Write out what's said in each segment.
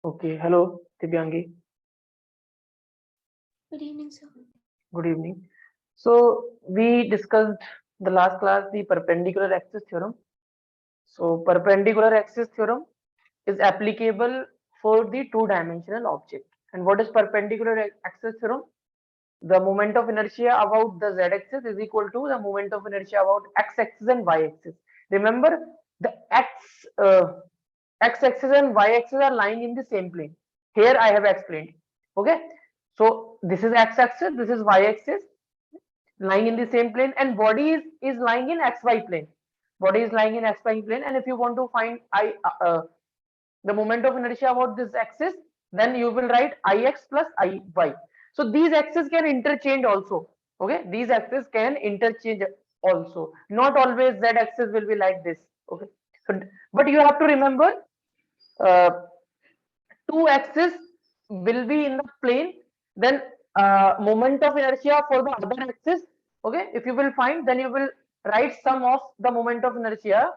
Okay, hello, Divyangi. Good evening, sir. Good evening. So we discussed the last class the perpendicular axis theorem. So perpendicular axis theorem is applicable for the two-dimensional object. And what is perpendicular axis theorem? The moment of inertia about the z-axis is equal to the moment of inertia about x-axis and y-axis. Remember, the x-axis and y-axis are lying in the same plane. Here I have explained. Okay, so this is x-axis, this is y-axis, lying in the same plane, and body is lying in xy plane. Body is lying in xy plane, and if you want to find the moment of inertia about this axis, then you will write ix plus iy. So these axes can interchange also. Okay, these axes can interchange also. Not always z axis will be like this. Okay, so but you have to remember uh, two axes will be in the plane, then moment of inertia for the other axis. Okay, if you will find, then you will write sum of the moment of inertia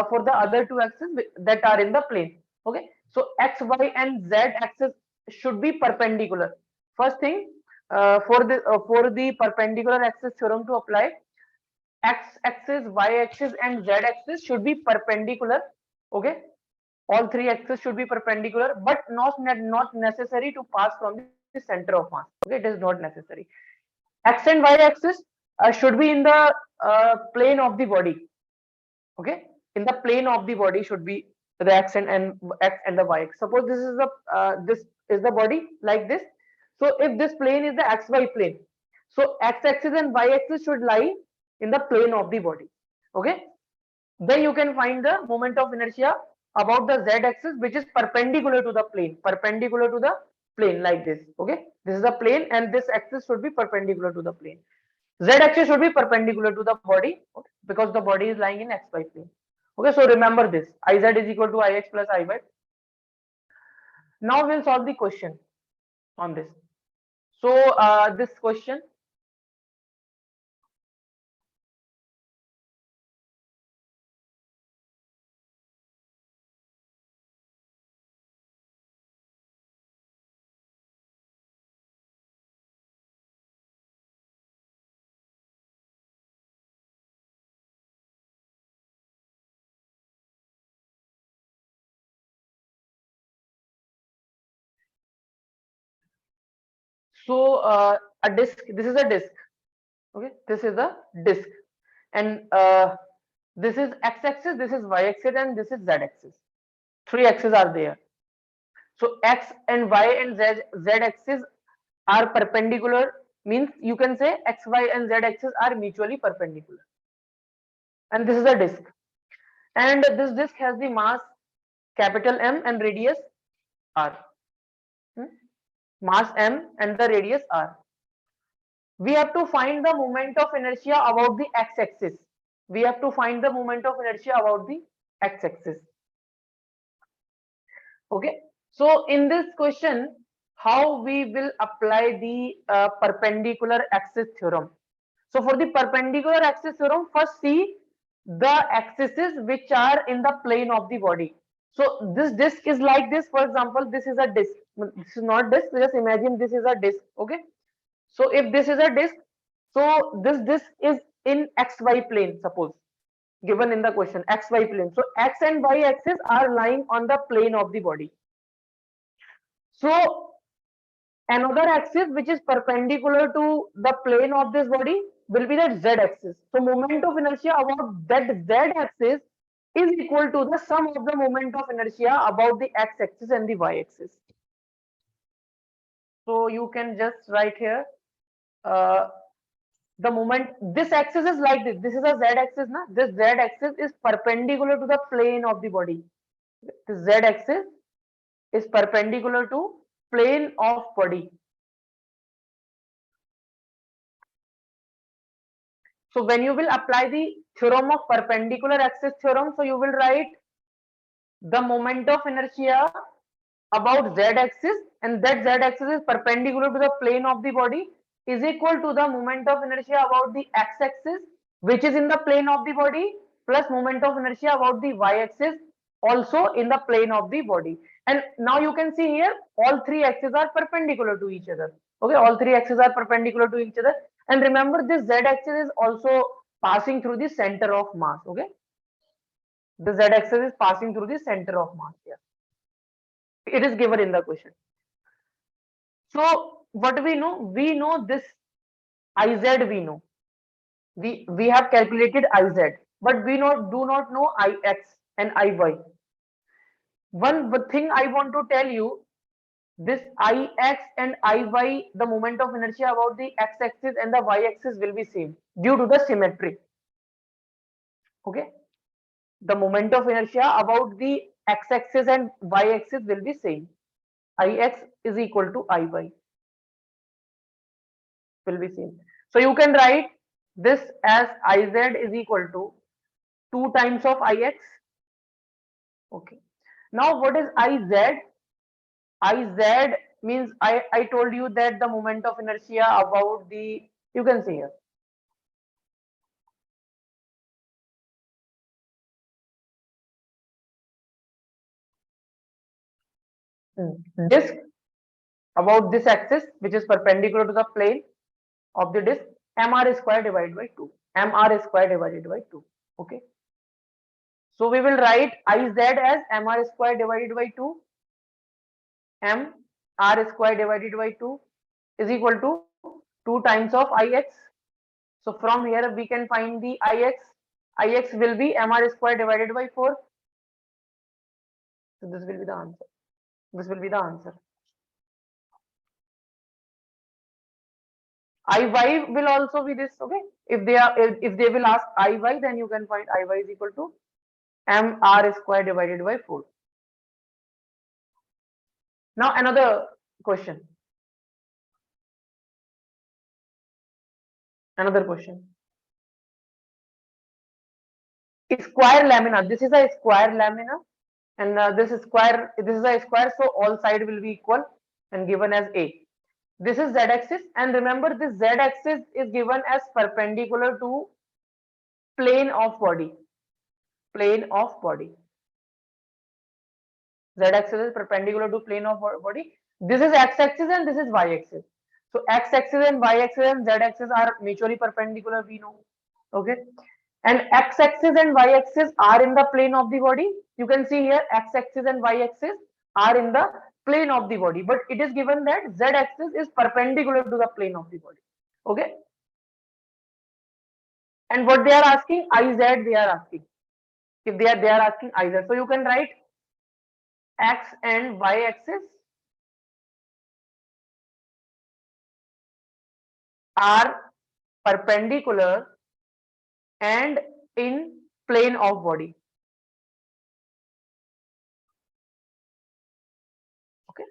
for the other two axes that are in the plane. Okay, so x, y, and z axis should be perpendicular. First thing, for the perpendicular axis theorem to apply, x axis, y axis, and z axis should be perpendicular. Okay, all three axes should be perpendicular, but not necessary to pass from the center of mass. Okay, it is not necessary. X and y axis should be in the plane of the body. Okay, in the plane of the body should be the x and the y. Suppose this is the body like this. So if this plane is the xy plane, so x axis and y axis should lie in the plane of the body. Okay, then you can find the moment of inertia about the z axis, which is perpendicular to the plane, like this. Okay, this is the plane, and this axis should be perpendicular to the plane. Z axis should be perpendicular to the body, okay, because the body is lying in xy plane. Okay, so remember this: Iz is equal to Ix plus Iy. Now we'll solve the question on this. So this question, so a disk. This is a disk. Okay, this is a disk, and this is x-axis, this is y-axis, and this is z-axis. Three axes are there. So x and y and z-axis are perpendicular. Means you can say x, y, and z-axis are mutually perpendicular. And this is a disk. And this disk has the mass capital M and radius r. Mass M and the radius r. We have to find the moment of inertia about the x-axis. We have to find the moment of inertia about the x-axis. Okay, so in this question, how we will apply the perpendicular axis theorem? So for the perpendicular axis theorem, first see the axes which are in the plane of the body. So this disk is like this. For example, this is a disk. This is not disk. Just imagine this is a disk. Okay, so if this is a disk, so this disk is in xy plane. Suppose given in the question xy plane. So x and y axis are lying on the plane of the body. So another axis which is perpendicular to the plane of this body will be the z axis. So moment of inertia about that z axis is equal to the sum of the moment of inertia about the x axis and the y axis. So you can just write here uh, the moment. This axis is like this. This is a z axis, na? This z axis is perpendicular to the plane of the body. The z axis is perpendicular to plane of body. So when you will apply the theorem of perpendicular axis theorem, so you will write the moment of inertia about z axis, and that z axis is perpendicular to the plane of the body, is equal to the moment of inertia about the x axis, which is in the plane of the body, plus moment of inertia about the y axis, also in the plane of the body. And now you can see here all three axes are perpendicular to each other. Okay, all three axes are perpendicular to each other. And remember, this z axis is also passing through the center of mass. Okay, the z axis is passing through the center of mass here. It is given in the question. So what we know? We know this Iz, we know. We have calculated Iz, but we do not know Ix and Iy. One thing I want to tell you, this Ix and Iy, the moment of inertia about the x-axis and the y-axis will be same due to the symmetry. Okay, the moment of inertia about the x-axis and y-axis will be same. Ix is equal to Iy, will be same. So you can write this as Iz is equal to 2 times of Ix. Okay. Now what is Iz? Iz means I told you that the moment of inertia about the, you can see here. Disk about this axis which is perpendicular to the plane of the disk, mr square divided by 2. Mr square divided by 2. Okay. So we will write Iz as mr square divided by 2. M r square divided by 2 is equal to 2 times of Ix. So from here we can find the Ix. Ix will be mr square divided by 4. So this will be the answer. This will be the answer. Iy will also be this. Okay. If they will ask Iy, then you can find Iy is equal to mr square divided by 4. Now another question. Another question. Square lamina. This is a square lamina, and this is square. This is a square, so all side will be equal and given as a. This is z-axis, and remember this z-axis is given as perpendicular to plane of body. Plane of body. Z-axis is perpendicular to plane of body. This is x-axis and this is y-axis. So x-axis and y-axis and z-axis are mutually perpendicular, we know. Okay. And x-axis and y-axis are in the plane of the body. You can see here x-axis and y-axis are in the plane of the body, but it is given that z-axis is perpendicular to the plane of the body. Okay. And what they are asking, Iz they are asking. If they are asking Iz. So you can write x and y axis are perpendicular and in plane of body. Okay.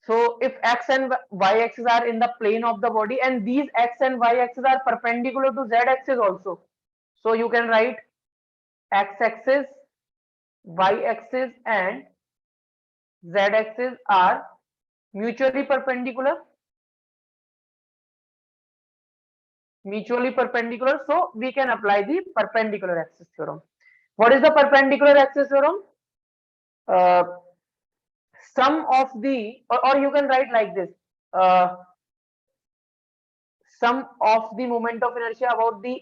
So if x and y axis are in the plane of the body and these x and y axis are perpendicular to z axis also. So you can write x axis, y axis and z axis are mutually perpendicular. Mutually perpendicular. So we can apply the perpendicular axis theorem. What is the perpendicular axis theorem? Sum of the, or you can write like this, sum of the moment of inertia about the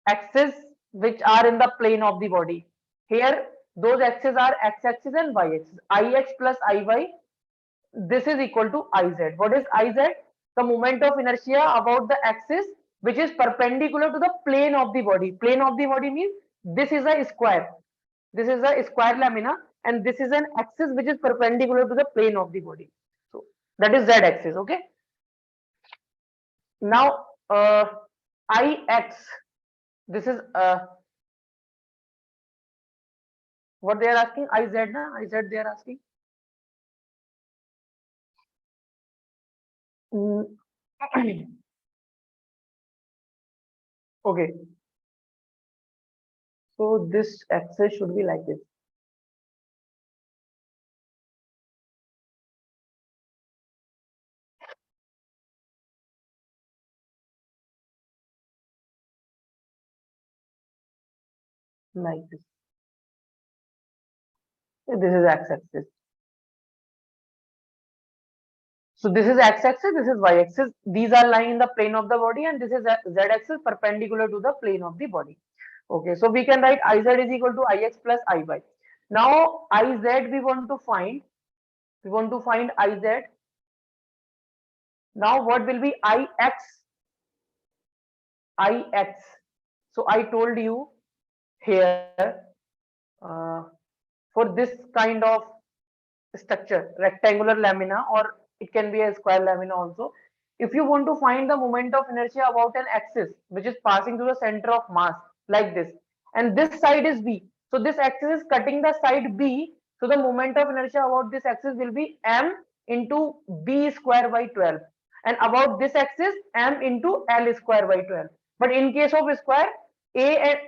axes which are in the plane of the body. Here those axes are x-axis and y-axis. Ix plus Iy, this is equal to Iz. What is Iz? The moment of inertia about the axis which is perpendicular to the plane of the body. Plane of the body means this is a square. This is a square lamina and this is an axis which is perpendicular to the plane of the body. So that is z axis. Okay. Now Ix, this is what they are asking, Iz na? Iz they are asking. Okay. So this axis should be like this. Like this. This is x-axis. So this is x-axis, this is y-axis. These are lying in the plane of the body, and this is z-axis perpendicular to the plane of the body. Okay, so we can write Iz is equal to Ix plus Iy. Now Iz we want to find. We want to find Iz. Now what will be Ix? Ix. So I told you here for this kind of structure, rectangular lamina, or it can be a square lamina also. If you want to find the moment of inertia about an axis which is passing through the center of mass like this, and this side is B, so this axis is cutting the side B, so the moment of inertia about this axis will be m into B square by 12, and about this axis m into L square by 12. But in case of square, A and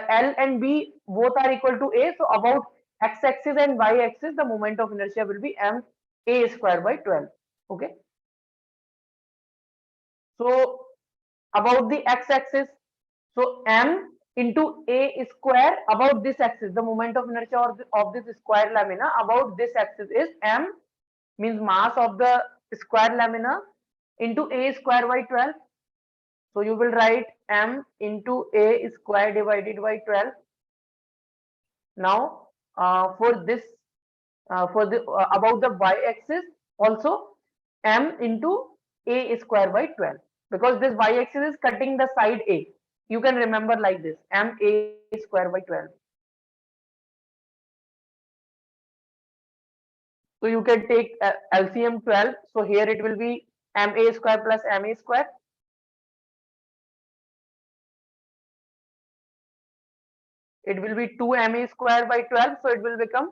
L and B both are equal to A, so about x-axis and y-axis, the moment of inertia will be m a square by 12. Okay. So about the x-axis, so m into a square about this axis, the moment of inertia of this square lamina about this axis is m, means mass of the square lamina, into a square by 12. So you will write m into a square divided by 12. Now for this for the about the y-axis also m into a square by 12, because this y-axis is cutting the side A. You can remember like this, m a square by 12. So you can take LCM 12. So here it will be m a square plus m a square. It will be 2m a square by 12. So it will become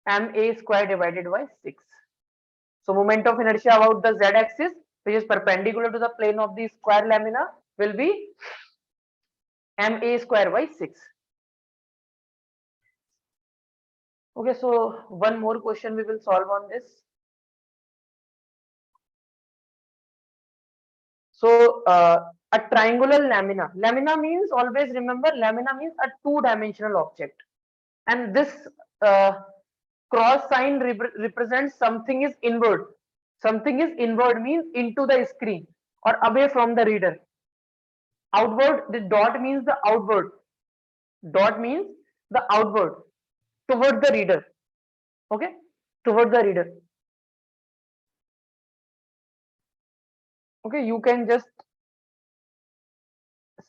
m a square divided by 6. So moment of inertia about the z-axis, which is perpendicular to the plane of the square lamina, will be m a square by 6. Okay, so one more question we will solve on this. So a triangular lamina. Lamina means, always remember, lamina means a two-dimensional object, and this uh, cross sign represents something is inward. Something is inward means into the screen or away from the reader. Outward, the dot means the outward. Dot means the outward, toward the reader. Okay, toward the reader. Okay, you can just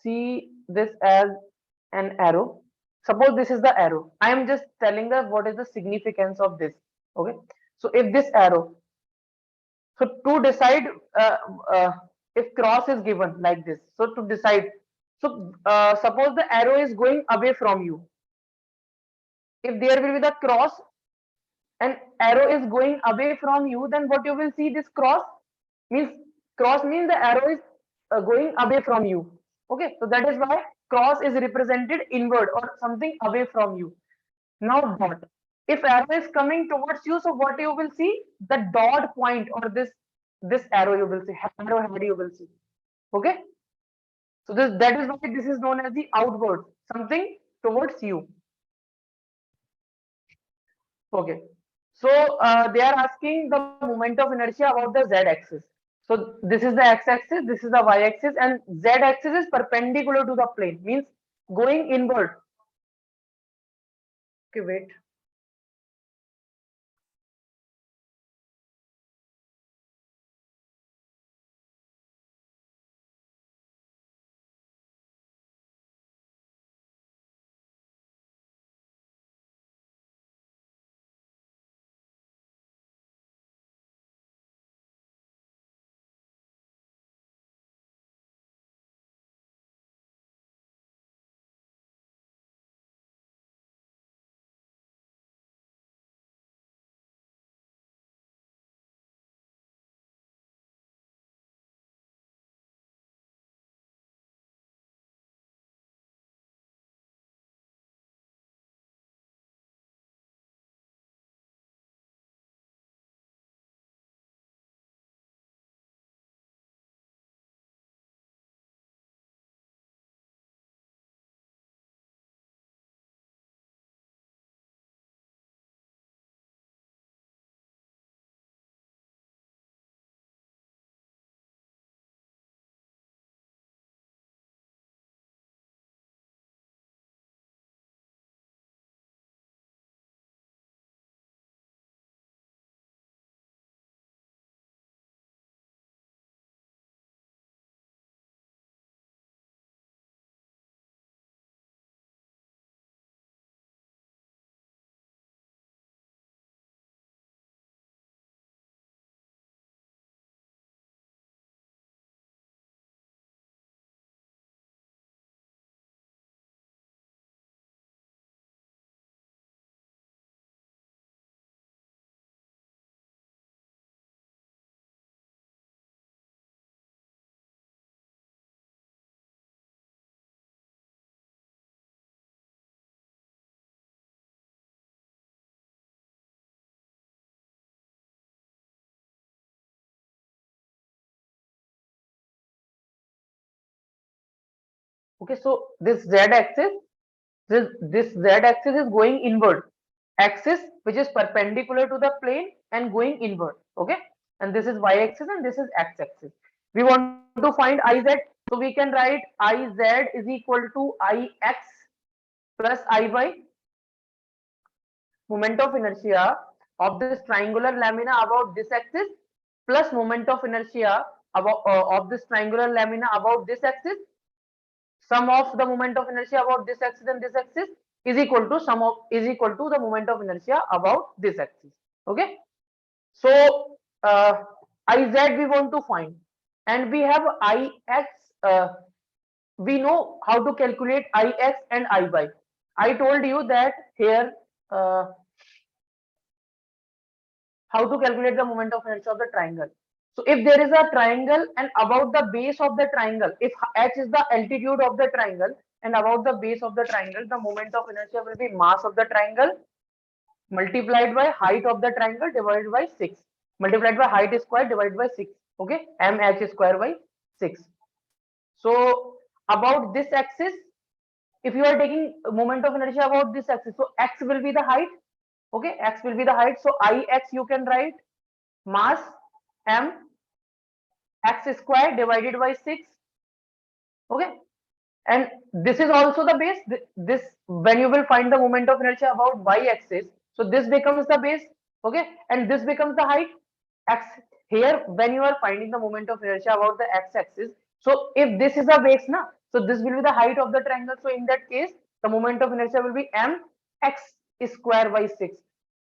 see this as an arrow. Suppose this is the arrow. I am just telling us what is the significance of this. Okay, so if this arrow, so to decide uh, uh, if cross is given like this, so to decide, so suppose the arrow is going away from you. If there will be the cross and arrow is going away from you, then what you will see, this means cross means the arrow is going away from you. Okay, so that is why cross is represented inward or something away from you. Now dot, if arrow is coming towards you, so what you will see, the dot point, or this arrow you will see, arrow head you will see. Okay, so this, that is why this is known as the outward, something towards you. Okay, so they are asking the moment of inertia about the z-axis. So this is the x-axis, this is the y-axis, and z-axis is perpendicular to the plane, means going inward. Okay, wait. Okay, so this z axis, this z axis is going inward, axis which is perpendicular to the plane and going inward. Okay, and this is y axis and this is x axis. We want to find iz, so we can write iz is equal to ix plus iy, moment of inertia of this triangular lamina about this axis, plus moment of inertia about of this triangular lamina about this axis. Sum of the moment of inertia about this axis and this axis is equal to the moment of inertia about this axis. Okay, so iz we want to find, and we have ix. We know how to calculate ix and iy. I told you that here, how to calculate the moment of inertia of the triangle. So if there is a triangle and about the base of the triangle, if h is the altitude of the triangle and about the base of the triangle, the moment of inertia will be mass of the triangle multiplied by height of the triangle divided by 6, multiplied by height square divided by 6. Okay, mh square by 6. So about this axis, if you are taking moment of inertia about this axis, so x will be the height. Okay, x will be the height, so ix you can write mass m x square divided by 6. Okay, and this is also the base. This, when you will find the moment of inertia about y axis, so this becomes the base. Okay, and this becomes the height x. Here when you are finding the moment of inertia about the x axis, so if this is a base na, so this will be the height of the triangle. So in that case the moment of inertia will be m x square by 6.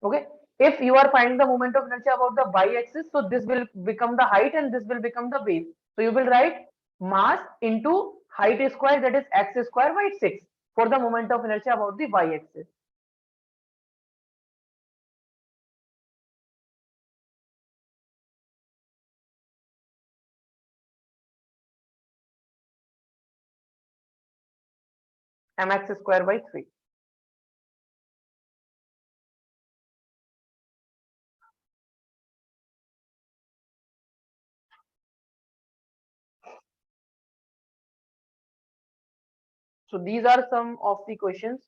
Okay, if you are finding the moment of inertia about the y axis, so this will become the height and this will become the base. So you will write mass into height square, that is x square by 6, for the moment of inertia about the y axis. Mx square by 3. So these are some of the questions.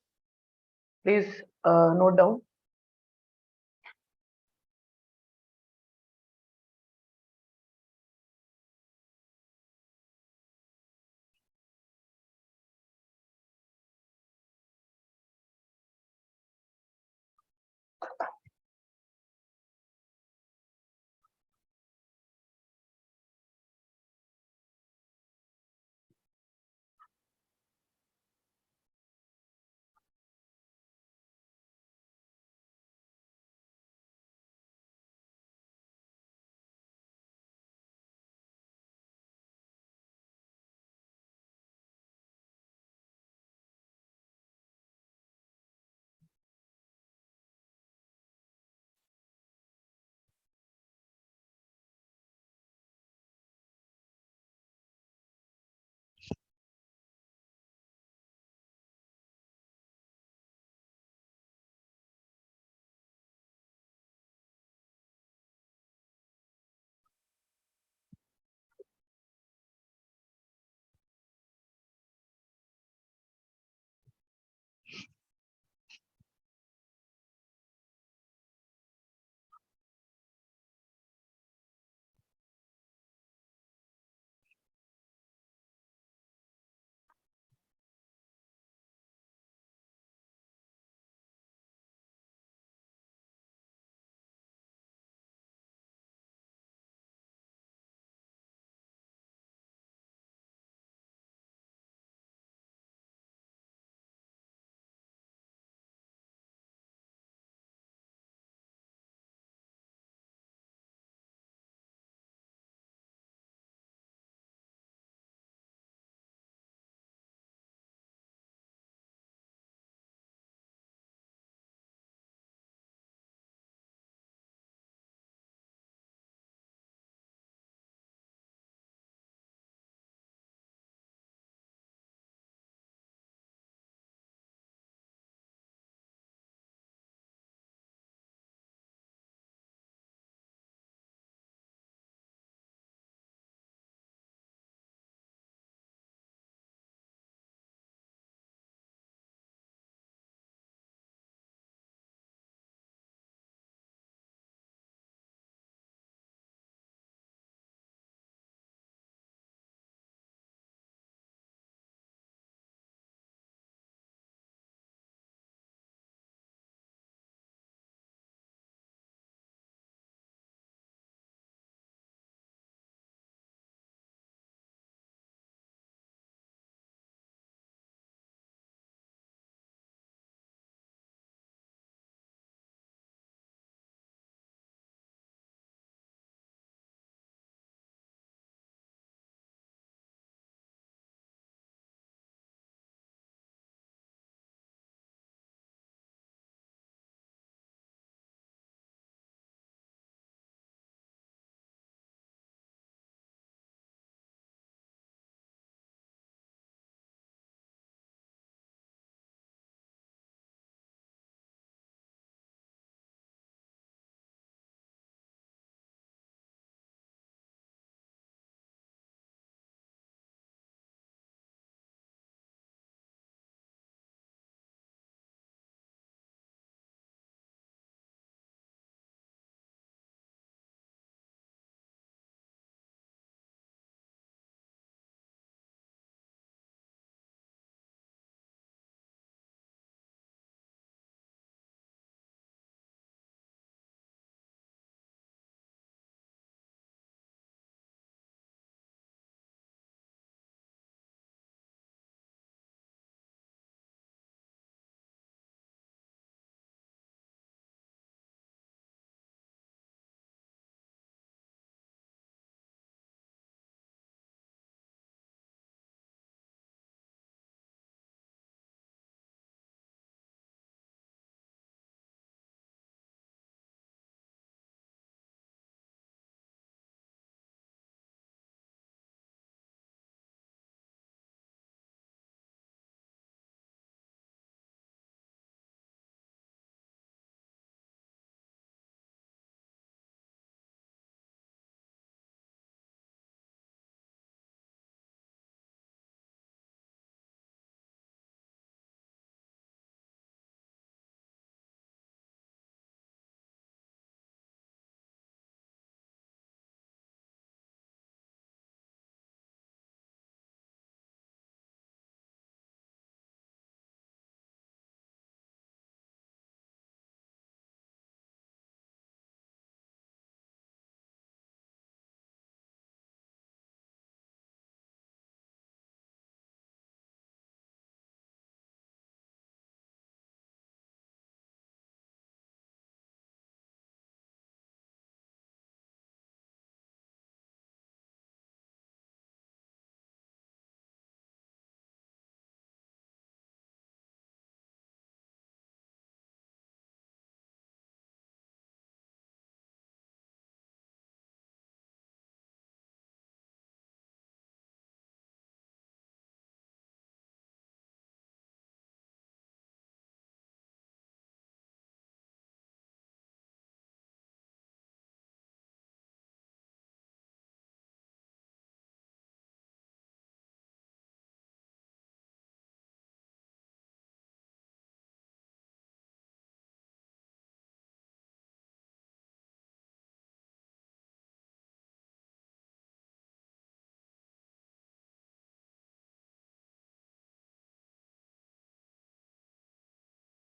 Please note down.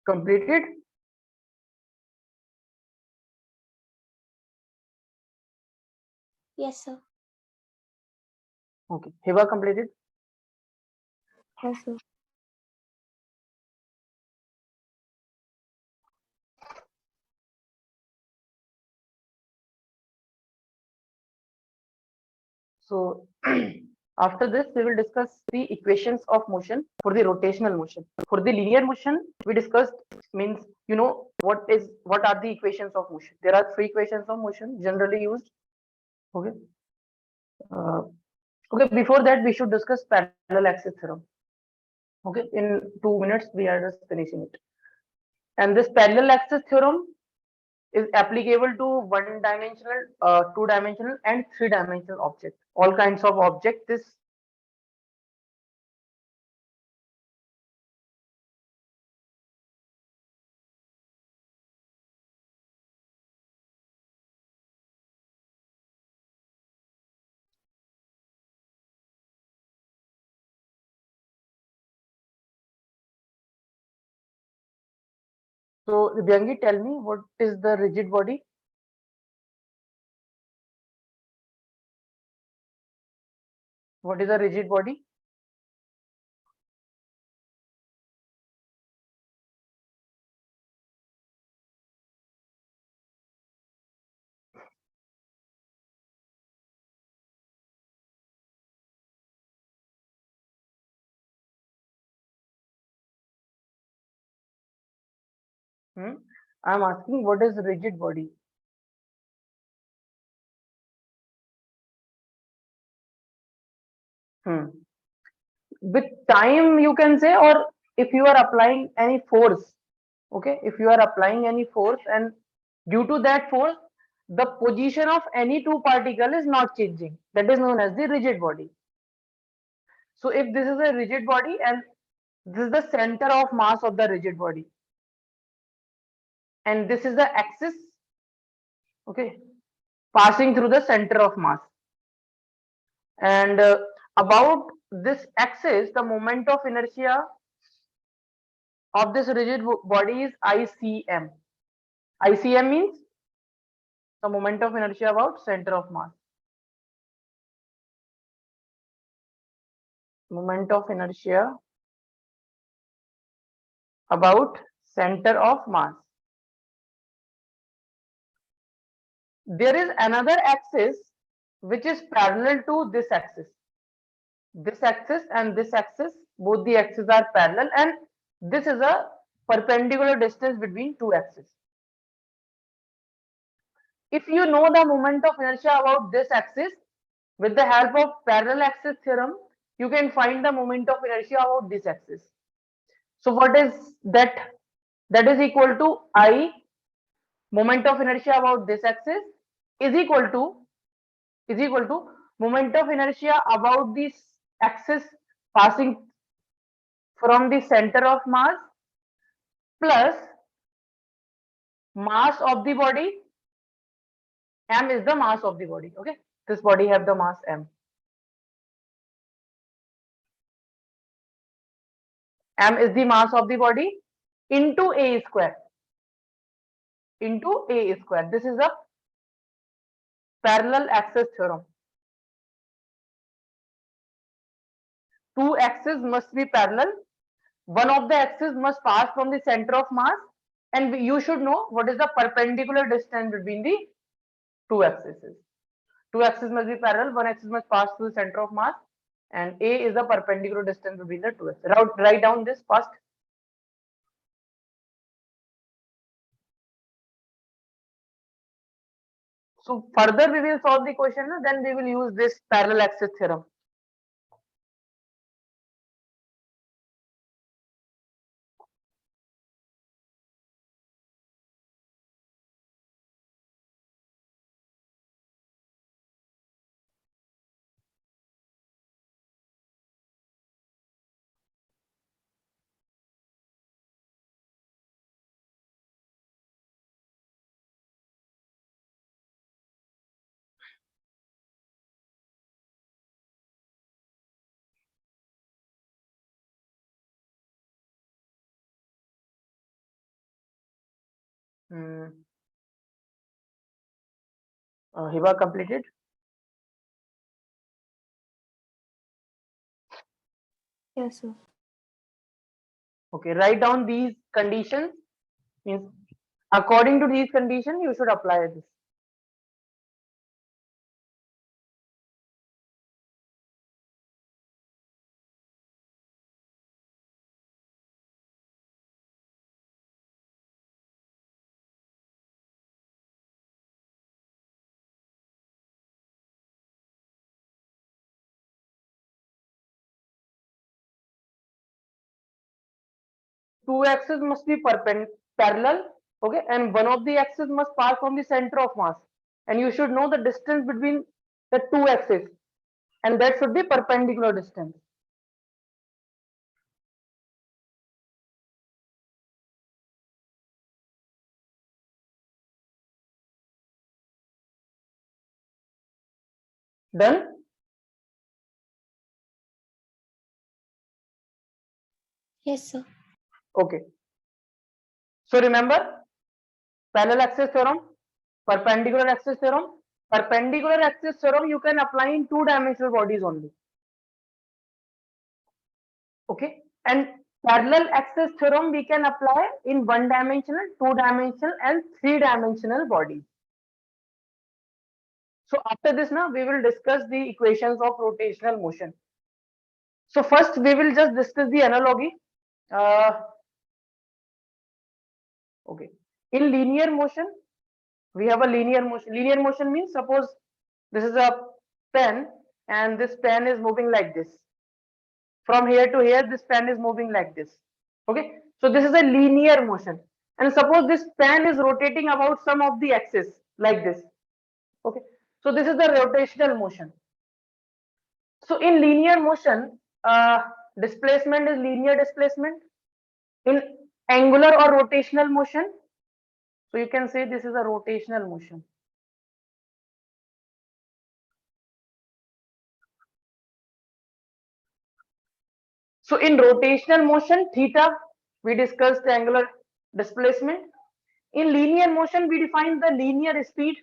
Completed? Yes, sir. Okay. Hiba completed? Yes, sir. So after this, we will discuss the equations of motion for the rotational motion. For the linear motion, we discussed means what are the equations of motion. There are three equations of motion generally used. Okay. Uh, okay. Before that, we should discuss parallel axis theorem. Okay. In 2 minutes, we are just finishing it. And this parallel axis theorem is applicable to one-dimensional, two-dimensional, and three-dimensional objects. All kinds of objects. This So, Byangi, tell me what is the rigid body? What is a rigid body? Hmm? I'm asking what is rigid body? Hmm. With time, you can say, or if you are applying any force, okay, if you are applying any force and due to that force, the position of any two particle is not changing. That is known as the rigid body. So, if this is a rigid body and this is the center of mass of the rigid body, and this is the axis, okay, passing through the center of mass. And about this axis, the moment of inertia of this rigid body is ICM. ICM means the moment of inertia about center of mass. Moment of inertia about center of mass. There is another axis which is parallel to this axis. This axis and this axis, both the axes are parallel, and this is a perpendicular distance between two axes. If you know the moment of inertia about this axis, with the help of parallel axis theorem, you can find the moment of inertia about this axis. So what is that? That is equal to I, moment of inertia about this axis, is equal to moment of inertia about this axis passing from the center of mass plus mass of the body. M is the mass of the body. Okay, this body have the mass M. M is the mass of the body into A square. Into A square. This is a parallel axis theorem. Two axes must be parallel. One of the axes must pass from the center of mass, and you should know what is the perpendicular distance between the two axes. Two axes must be parallel. One axis must pass through the center of mass, and A is the perpendicular distance between the two axes. Write down this first. So further we will solve the question, then we will use this parallel axis theorem. Hiba completed. Yes, sir. Okay, write down these conditions. Means according to these conditions, you should apply this. Two axes must be parallel, okay, and one of the axes must pass from the center of mass, and you should know the distance between the two axes, and that should be perpendicular distance. Done? Yes, sir. Okay. So remember, parallel axis theorem, perpendicular axis theorem. Perpendicular axis theorem you can apply in two-dimensional bodies only. Okay, and parallel axis theorem we can apply in one-dimensional, two-dimensional, and three-dimensional bodies. So after this, now we will discuss the equations of rotational motion. So first we will just discuss the analogy. Okay, in linear motion we have a linear motion. Linear motion means suppose this is a pen and this pen is moving like this. From here to here, this pen is moving like this. Okay, so this is a linear motion. And suppose this pen is rotating about some of the axis like this. Okay, so this is the rotational motion. So in linear motion, displacement is linear displacement. In angular or rotational motion, so you can say this is a rotational motion. So in rotational motion, theta, we discussed the angular displacement. In linear motion, we define the linear speed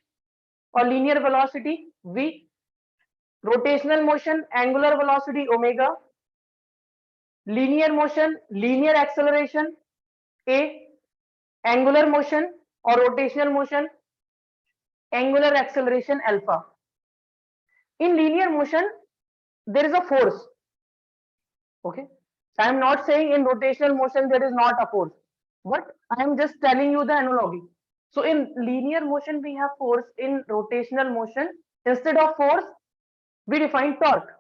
or linear velocity v. Rotational motion, angular velocity omega. Linear motion, linear acceleration a. Angular motion or rotational motion, angular acceleration alpha. In linear motion, there is a force. Okay, I am not saying in rotational motion there is not a force, but I am just telling you the analogy. So in linear motion we have force. In rotational motion, instead of force we define torque.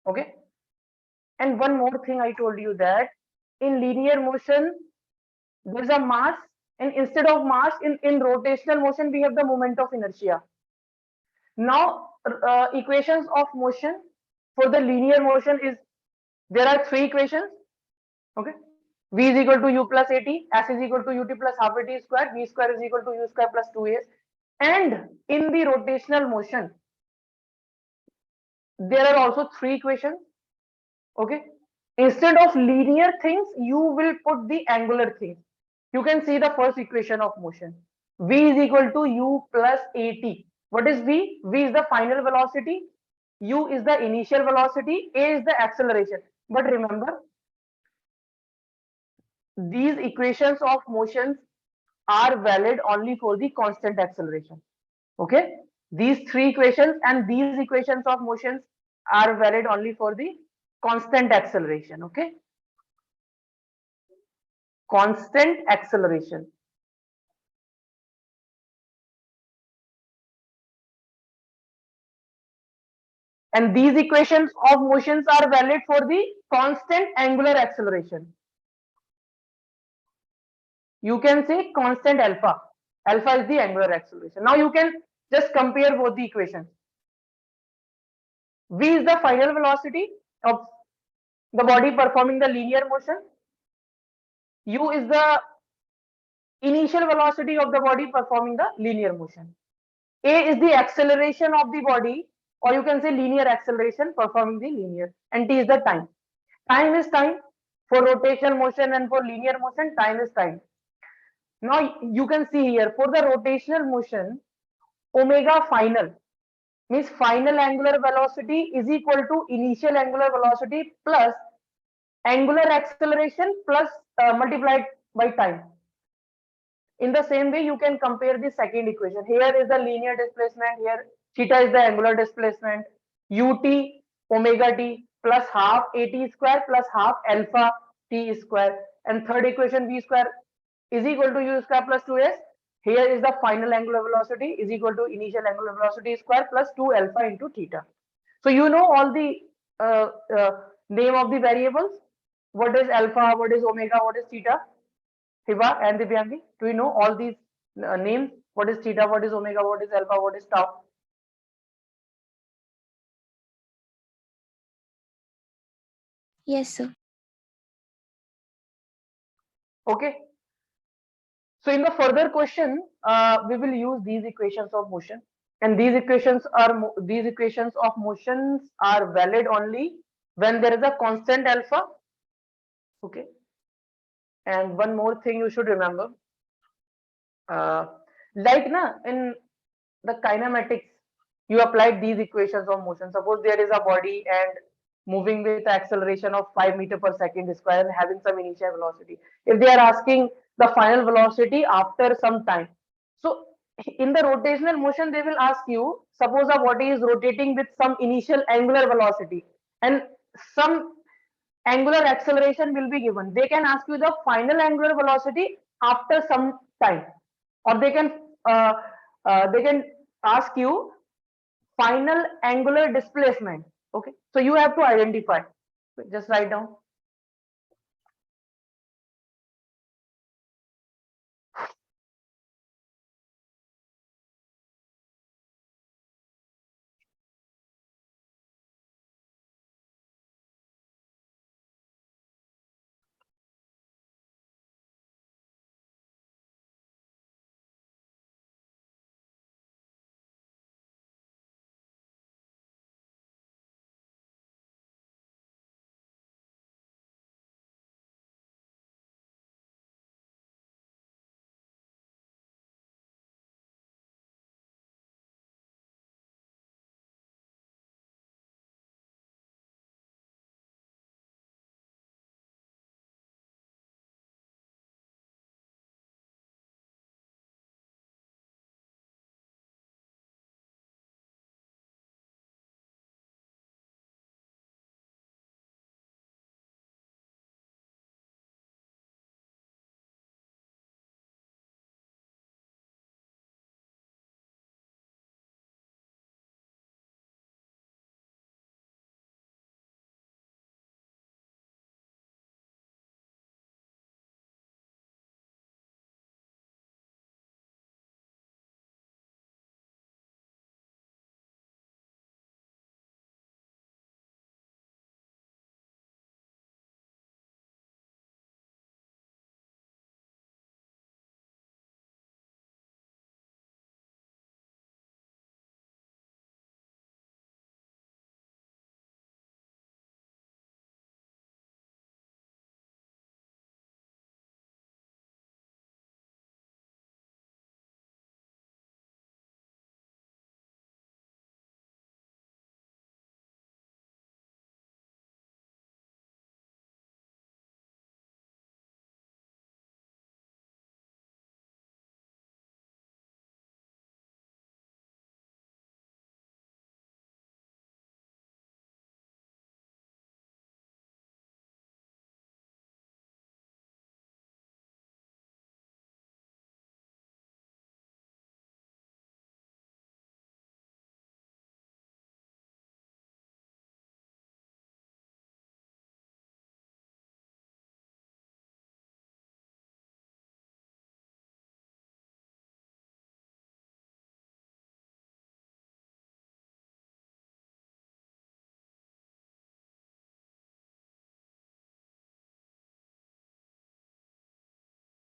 Okay, and one more thing I told you, that in linear motion there is a mass, and instead of mass in rotational motion we have the moment of inertia. Now equations of motion for the linear motion is, there are three equations. Okay, v is equal to u plus at, s is equal to ut plus half at square, v square is equal to u square plus 2s. And in the rotational motion there are also three equations. Okay, instead of linear things you will put the angular things. You can see the first equation of motion, v is equal to u plus at. What is v? V is the final velocity, u is the initial velocity, a is the acceleration. But remember, these equations of motions are valid only for the constant acceleration. Okay, these three equations and these equations of motions are valid only for the constant acceleration. Okay, constant acceleration. And these equations of motions are valid for the constant angular acceleration. You can say constant alpha. Alpha is the angular acceleration. Now you can just compare both the equations. V is the final velocity of the body performing the linear motion. U is the initial velocity of the body performing the linear motion. A is the acceleration of the body, or you can say linear acceleration performing the linear, and T is the time. Time is time for rotational motion and for linear motion, time is time. Now you can see here for the rotational motion, omega final means final angular velocity is equal to initial angular velocity plus angular acceleration plus multiplied by time. In the same way, you can compare the second equation. Here is the linear displacement. Here theta is the angular displacement. Ut omega t plus half at square plus half alpha t square. And third equation v square is equal to u square plus 2s. Here is the final angular velocity is equal to initial angular velocity square plus 2 alpha into theta. So you know all the uh, uh, name of the variables. What is alpha? What is omega? What is theta? Hiba and Divyangi, do you know all these names? What is theta? What is omega? What is alpha? What is tau? Yes, sir. Okay. So in the further question, we will use these equations of motion, and these equations of motions are valid only when there is a constant alpha. Okay. And one more thing you should remember, uh, like na in the kinematics, you applied these equations of motion. Suppose there is a body and moving with acceleration of 5 meter per second square and having some initial velocity. If they are asking the final velocity after some time, so in the rotational motion they will ask you, suppose a body is rotating with some initial angular velocity and some angular acceleration will be given. They can ask you the final angular velocity after some time, or uh, they can ask you final angular displacement. Okay, so you have to identify. Just write down.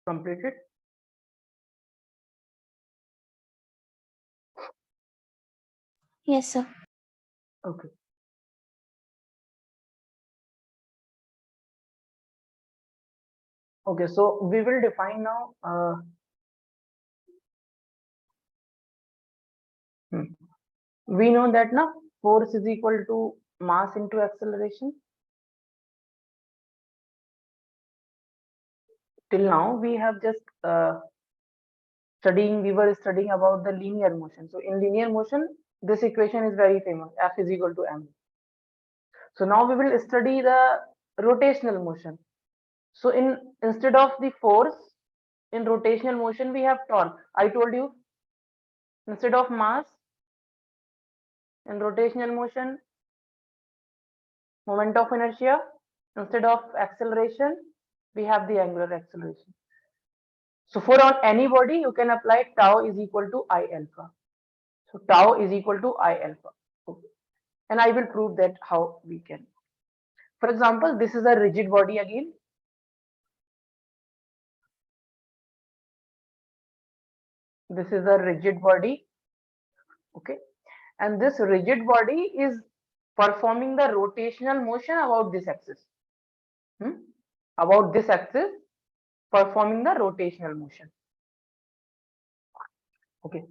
Completed. Yes, sir. Okay. Okay. So we will define now We know that now force is equal to mass into acceleration. Till now we have just we were studying about the linear motion. So in linear motion, this equation is very famous, F is equal to m. So now we will study the rotational motion. So instead of the force in rotational motion, we have torque. I told you, instead of mass in rotational motion, moment of inertia, instead of acceleration, we have the angular acceleration. So for on any body, you can apply tau is equal to I alpha. So tau is equal to I alpha. Okay. And I will prove that how we can. For example, this is a rigid body again. This is a rigid body. Okay. And this rigid body is performing the rotational motion about this axis. About this axis, performing the rotational motion. Okay.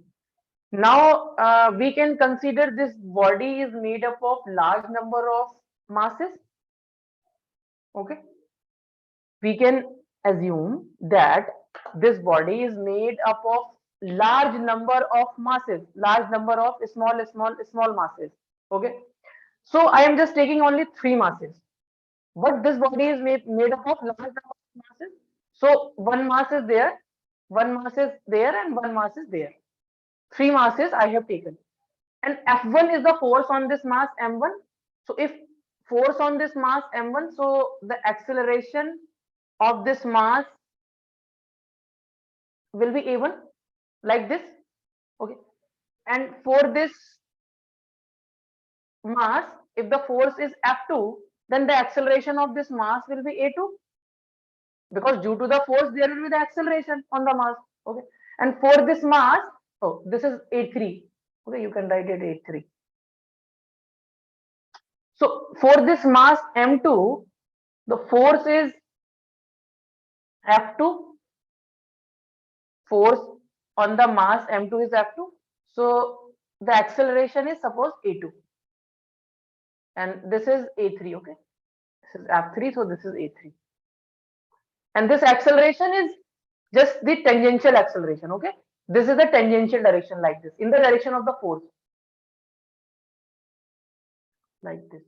Now we can consider this body is made up of large number of masses. Okay. We can assume that this body is made up of large number of masses, large number of small masses. Okay. So I am just taking only three masses, but this body is made up of large number of masses. So one mass is there, one mass is there, and one mass is there. Three masses I have taken. And F1 is the force on this mass M1. So if force on this mass M1, so the acceleration of this mass will be A1 like this. Okay. And for this mass, if the force is F2, then the acceleration of this mass will be A2, because due to the force there will be the acceleration on the mass. Okay. And for this mass, oh, this is A3. Okay, you can write it A3. So for this mass M2, the force is F2. Force on the mass M2 is F2. So the acceleration is suppose A2. And this is A3, okay? This is F3, so this is A3. And this acceleration is just the tangential acceleration, okay? This is the tangential direction like this, in the direction of the force. Like this.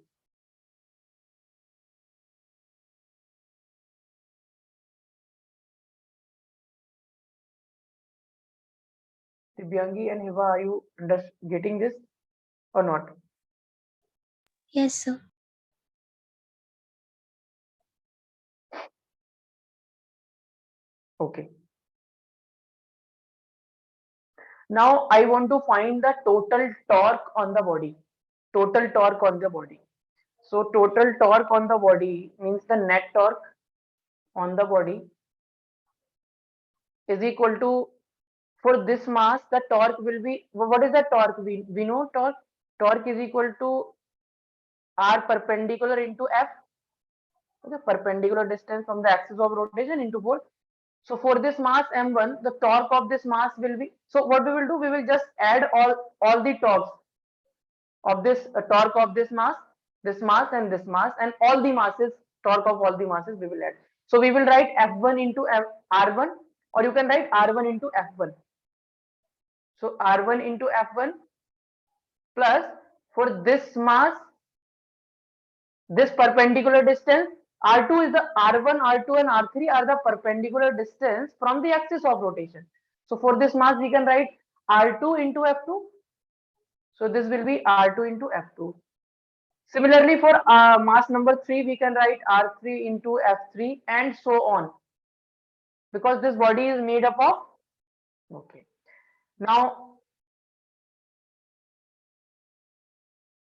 Dibyangi and Hiva, are you getting this or not? Yes, sir. Okay. Now I want to find the total torque on the body. Total torque on the body. So total torque on the body means the net torque on the body is equal to, for this mass, the torque will be, what is the torque? We know torque. Torque is equal to R perpendicular into F. Okay, perpendicular distance from the axis of rotation into force. So for this mass M1, the torque of this mass will be, so what we will do, we will just add all the torques of this torque of this mass and this mass, and all the masses, torque of all the masses we will add. So we will write F1 into R1, or you can write R1 into F1. So R1 into F1 plus, for this mass, this perpendicular distance, R2 is the R1, R2 and R3 are the perpendicular distance from the axis of rotation. So for this mass we can write R2 into F2. So this will be R2 into F2. Similarly, for mass number 3, we can write R3 into F3 and so on, because this body is made up of, okay. Now,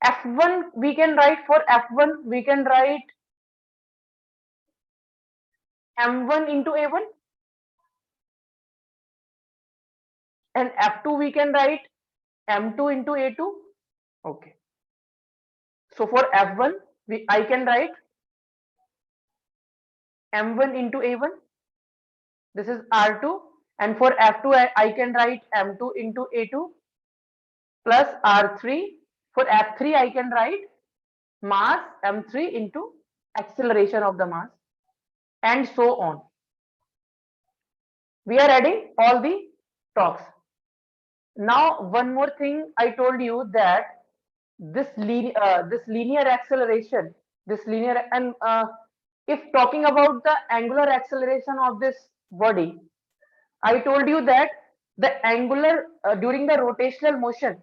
F1 we can write, for F1 we can write M1 into A1, and F2 we can write M2 into A2. Okay. So for F1, I can write M1 into A1. This is R2. And for F2, I can write M2 into A2. plus r3. For f3 I can write mass m3 into acceleration of the mass, and so on. We are adding all the talks. Now one more thing I told you, that this linear acceleration, this linear, and if talking about the angular acceleration of this body, I told you that the angular during the rotational motion,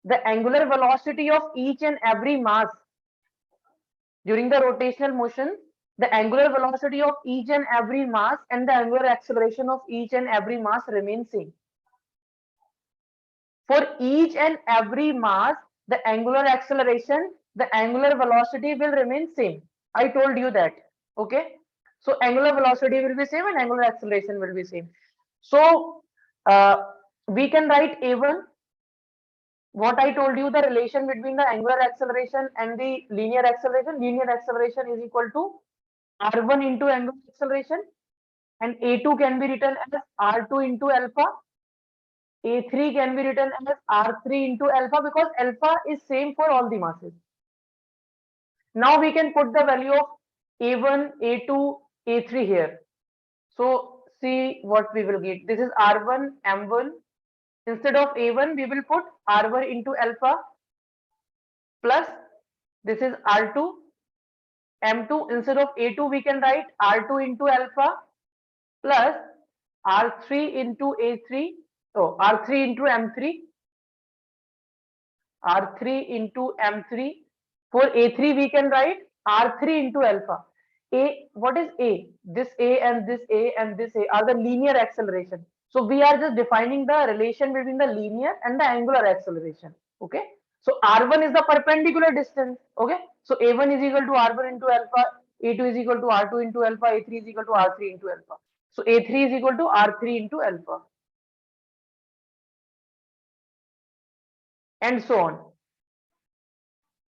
the angular velocity of each and every mass during the rotational motion, the angular velocity of each and every mass and the angular acceleration of each and every mass remain same. For each and every mass, the angular acceleration, the angular velocity will remain same. I told you that. Okay. So angular velocity will be same and angular acceleration will be same. So uh, we can write A1. What I told you, the relation between the angular acceleration and the linear acceleration. Linear acceleration is equal to R1 into angular acceleration, and A2 can be written as R2 into alpha. A3 can be written as R3 into alpha, because alpha is same for all the masses. Now we can put the value of A1, A2, A3 here. So see what we will get. This is R1, M1. Instead of A1, we will put R1 into alpha, plus this is R2, M2. Instead of A2, we can write R2 into alpha, plus R3 into A3. Oh, R3 into M3. R3 into M3. For A3, we can write R3 into alpha. What is A? This A and this A and this A are the linear acceleration. So we are just defining the relation between the linear and the angular acceleration. Okay. So R1 is the perpendicular distance. Okay. So A1 is equal to R1 into alpha. A2 is equal to R2 into alpha. A3 is equal to R3 into alpha. So A3 is equal to R3 into alpha. And so on.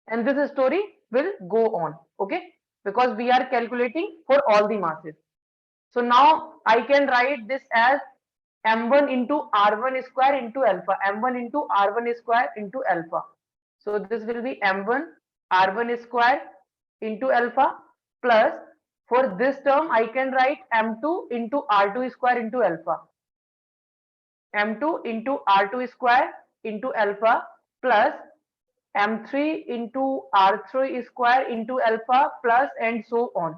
And this story will go on, okay, because we are calculating for all the masses. So now I can write this as m1 into r1 square into alpha, m1 into r1 square into alpha. So this will be m1 r1 square into alpha, plus for this term I can write m2 into r2 square into alpha, m2 into r2 square into alpha, plus m3 into r3 square into alpha, plus and so on.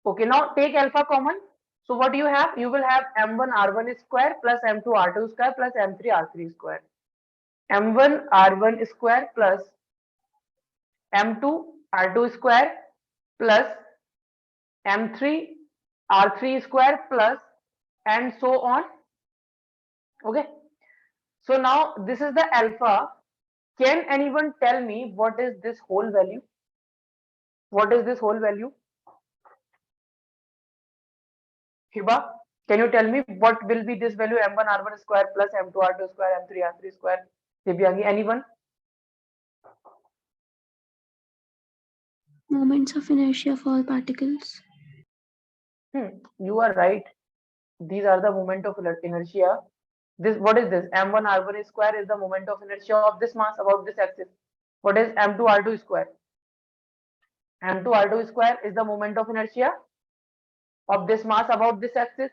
Okay, now take alpha common. So what you have? You will have m1 r1 square plus m2 r2 square plus m3 r3 square. m1 r1 square plus m2 r2 square plus m3 r3 square plus and so on. Okay. So now this is the alpha. Can anyone tell me what is this whole value? What is this whole value? Hiba, can you tell me what will be this value m1 r1 square plus m2 r2 square m3 r3 square? Divyangi, anyone? Moments of inertia for all particles. You are right. These are the moment of inertia. This, what is this? m1 r1 square is the moment of inertia of this mass about this axis. What is m2 r2 square? m2 r2 square is the moment of inertia of this mass about this axis.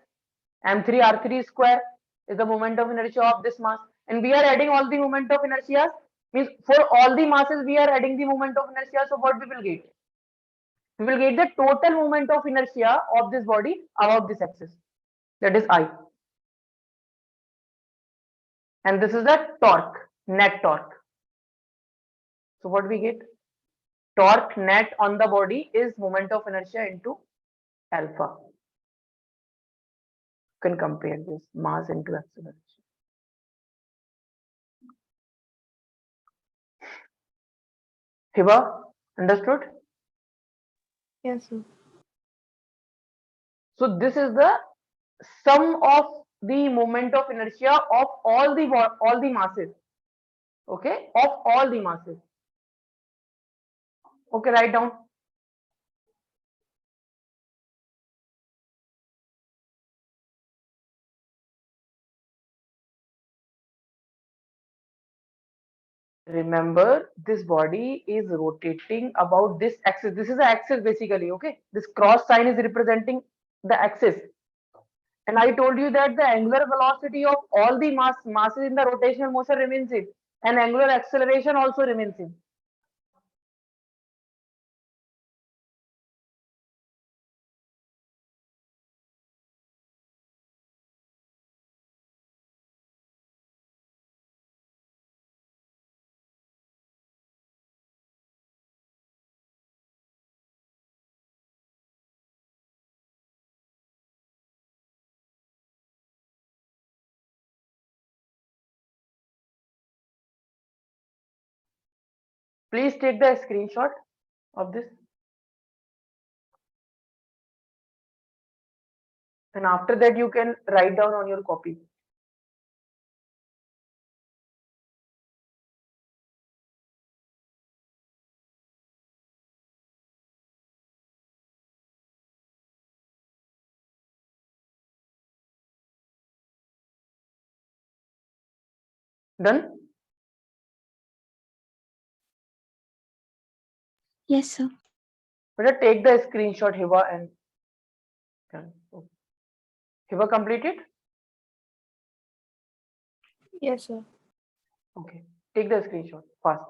m3 r3 square is the moment of inertia of this mass, and we are adding all the moment of inertia. Means for all the masses we are adding the moment of inertia. So what we will get? We will get the total moment of inertia of this body about this axis, that is I, and this is the torque, net torque. So what we get? Torque net on the body is moment of inertia into alpha. You can compare this mass into acceleration. Hiba, understood? Yes, sir. So this is the sum of the moment of inertia of all the masses. Okay, of all the masses. Okay, write down. Remember, this body is rotating about this axis. This is the axis basically, okay? This cross sign is representing the axis. And I told you that the angular velocity of all the masses in the rotational motion remains same, and angular acceleration also remains same. Please take the screenshot of this. And after that, you can write down on your copy. Done? Yes, sir. Better take the screenshot, Hiba, and done. Hiba completed? Yes, sir. Okay. Take the screenshot fast.